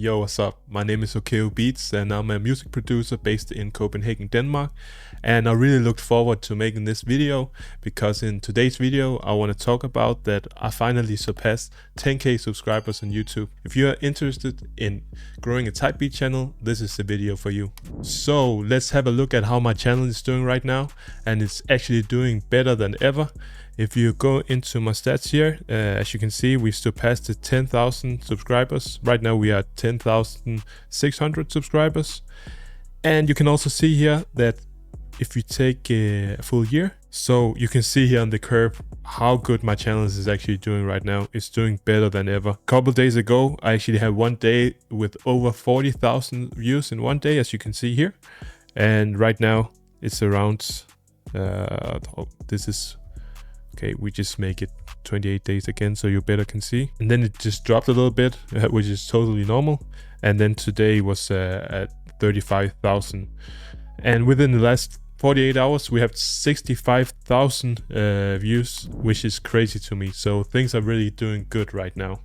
Yo, what's up? My name is Okeo Beats and I'm a music producer based in Copenhagen, Denmark. And I really looked forward to making this video because in today's video I want to talk about that I finally surpassed 10k subscribers on YouTube. If you are interested in growing a type beat channel, this is the video for you. So let's have a look at how my channel is doing right now, and it's actually doing better than ever. If you go into my stats here, as you can see, we surpassed the 10,000 subscribers. Right now we are 10,600 subscribers. And you can also see here that if you take a full year, so you can see here on the curve how good my channel is actually doing right now. It's doing better than ever. A couple days ago, I actually had one day with over 40,000 views in one day, as you can see here. And right now it's around, okay, we just make it 28 days again, so you better can see. And then it just dropped a little bit, which is totally normal. And then today was at 35,000. And within the last 48 hours, we have 65,000 views, which is crazy to me. So things are really doing good right now.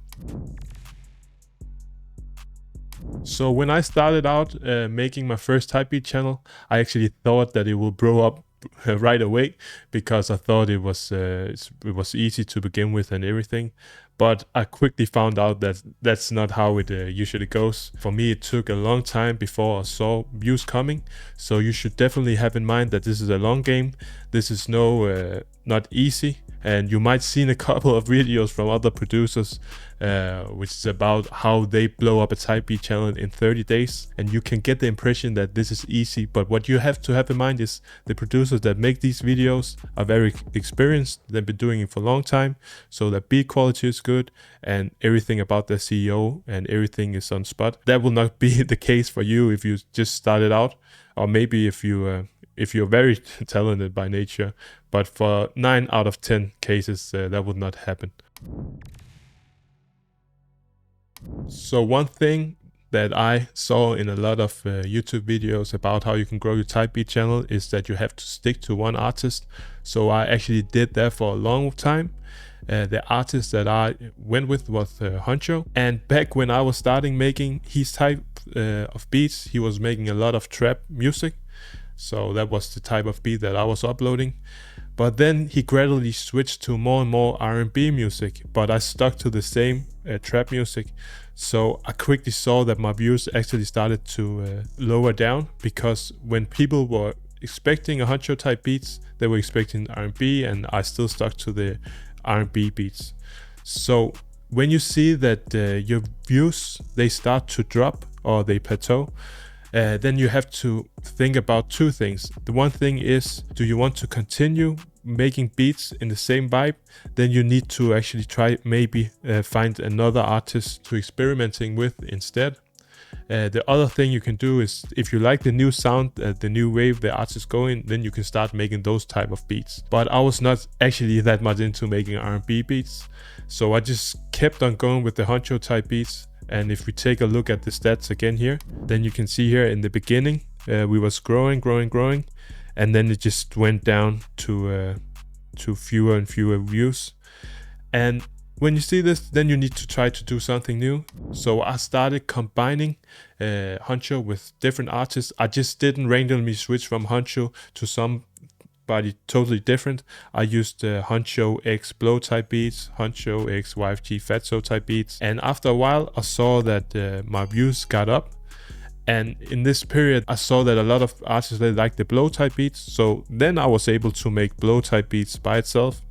So when I started out making my first type beat channel, I actually thought that it would blow up right away because I thought it was easy to begin with and everything. But I quickly found out that that's not how it usually goes. For me, it took a long time before I saw views coming. So you should definitely have in mind that this is a long game. This is not easy. And you might seen a couple of videos from other producers, which is about how they blow up a type beat channel in 30 days. And you can get the impression that this is easy. But what you have to have in mind is the producers that make these videos are very experienced. They've been doing it for a long time. So the beat quality is good and everything about the CEO and everything is on spot. That will not be the case for you if you just started out, or maybe if you're very talented by nature, but for 9 out of 10 cases, that would not happen. So one thing that I saw in a lot of YouTube videos about how you can grow your type beat channel is that you have to stick to one artist. So I actually did that for a long time. The artist that I went with was Honcho, and back when I was starting making his type of beats, he was making a lot of trap music. So that was the type of beat that I was uploading. But then he gradually switched to more and more R&B music, but I stuck to the same trap music. So I quickly saw that my views actually started to lower down, because when people were expecting a Honcho type beats, they were expecting R&B, and I still stuck to the R&B beats. So when you see that your views, they start to drop or they plateau, then you have to think about two things. The one thing is, do you want to continue making beats in the same vibe? Then you need to actually try maybe find another artist to experimenting with instead. The other thing you can do is, if you like the new sound, the new wave the artist going, then you can start making those type of beats. But I was not actually that much into making R&B beats, so I just kept on going with the Honcho type beats. And if we take a look at the stats again here, then you can see here in the beginning, we was growing, and then it just went down to fewer and fewer views. And when you see this, then you need to try to do something new. So I started combining Honcho with different artists. I just didn't randomly switch from Honcho to somebody totally different. I used Honcho X Blow type beats, Honcho X YFG Fatso type beats. And after a while, I saw that my views got up. And in this period, I saw that a lot of artists, they like the Blow type beats. So then I was able to make Blow type beats by itself.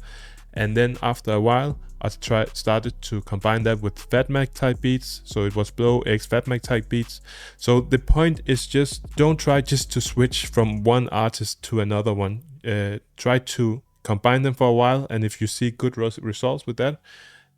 And then after a while, I started to combine that with Fat Mac type beats. So it was Blow X Fat Mac type beats. So the point is, just don't try just to switch from one artist to another one. Try to combine them for a while, and if you see good results with that,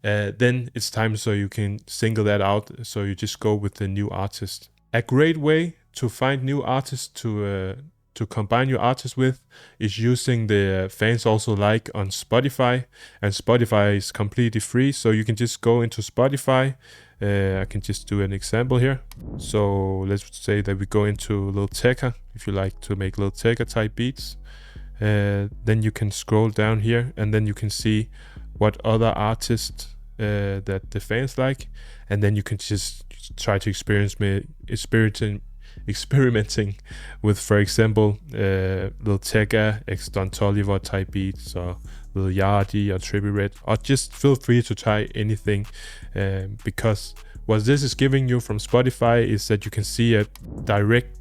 then it's time so you can single that out, so you just go with the new artist. A great way to find new artists to combine your artists with is using the fans also like on Spotify, and Spotify is completely free, so you can just go into Spotify. I can just do an example here. So let's say that we go into Lil Tecca. If you like to make Lil Tecca type beats, then you can scroll down here, and then you can see what other artists that the fans like, and then you can just try to experimenting with, for example, Lil Tecca, X Don Toliver type beats, or Lil Yachty or Trippie Redd, or just feel free to try anything, because what this is giving you from Spotify is that you can see a direct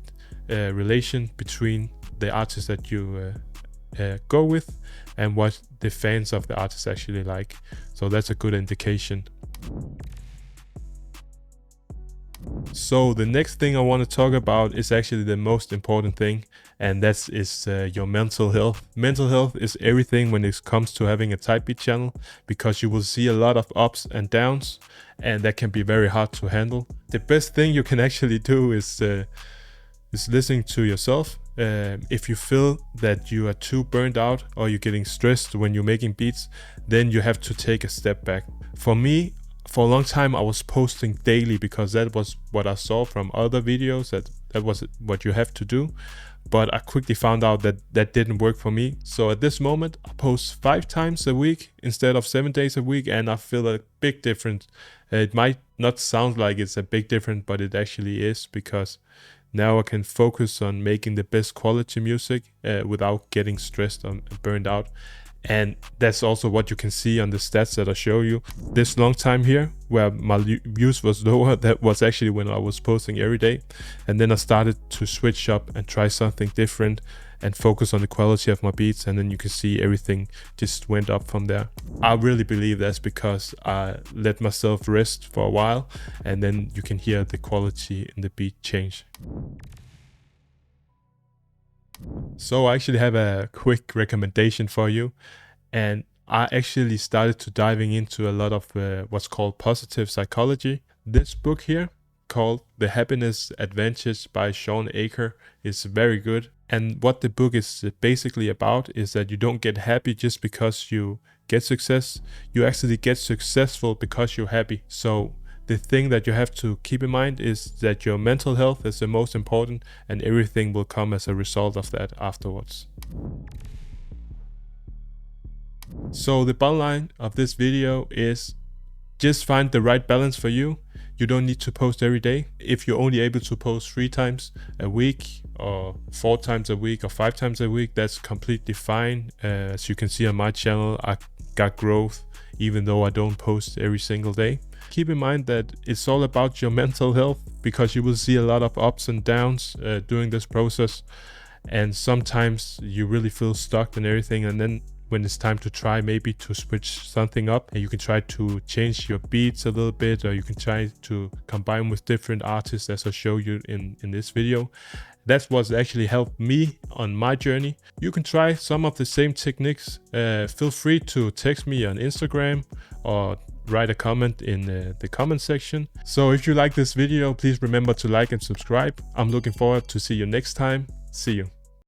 relation between the artist that you go with and what the fans of the artist actually like. So that's a good indication. So the next thing I want to talk about is actually the most important thing, and that is your mental health. Mental health is everything when it comes to having a type beat channel, because you will see a lot of ups and downs, and that can be very hard to handle. The best thing you can actually do is listening to yourself. If you feel that you are too burned out or you're getting stressed when you're making beats, then you have to take a step back. For me, for a long time I was posting daily because that was what I saw from other videos, that was what you have to do. But I quickly found out that that didn't work for me. So at this moment I post 5 times a week instead of 7 days a week, and I feel a big difference. It might not sound like it's a big difference, but it actually is, because now I can focus on making the best quality music without getting stressed and burned out. And that's also what you can see on the stats that I show you. This long time here where my views was lower, that was actually when I was posting every day. And then I started to switch up and try something different and focus on the quality of my beats, and then you can see everything just went up from there. I really believe that's because I let myself rest for a while, and then you can hear the quality in the beat change. So I actually have a quick recommendation for you, and I actually started to diving into a lot of what's called positive psychology. This book here, called The Happiness Advantage by Shawn Achor, is very good. And what the book is basically about is that you don't get happy just because you get success. You actually get successful because you're happy. So the thing that you have to keep in mind is that your mental health is the most important, and everything will come as a result of that afterwards. So the bottom line of this video is just find the right balance for you. You don't need to post every day. If you're only able to post 3 times a week, or 4 times a week, or 5 times a week, that's completely fine. As you can see on my channel, I got growth even though I don't post every single day. Keep in mind that it's all about your mental health, because you will see a lot of ups and downs during this process, and sometimes you really feel stuck and everything, and then when it's time to try maybe to switch something up, and you can try to change your beats a little bit, or you can try to combine with different artists, as I show you in this video. That's what actually helped me on my journey. You can try some of the same techniques. Feel free to text me on Instagram or write a comment in the comment section. So if you like this video, please remember to like and subscribe. I'm looking forward to see you next time. See you.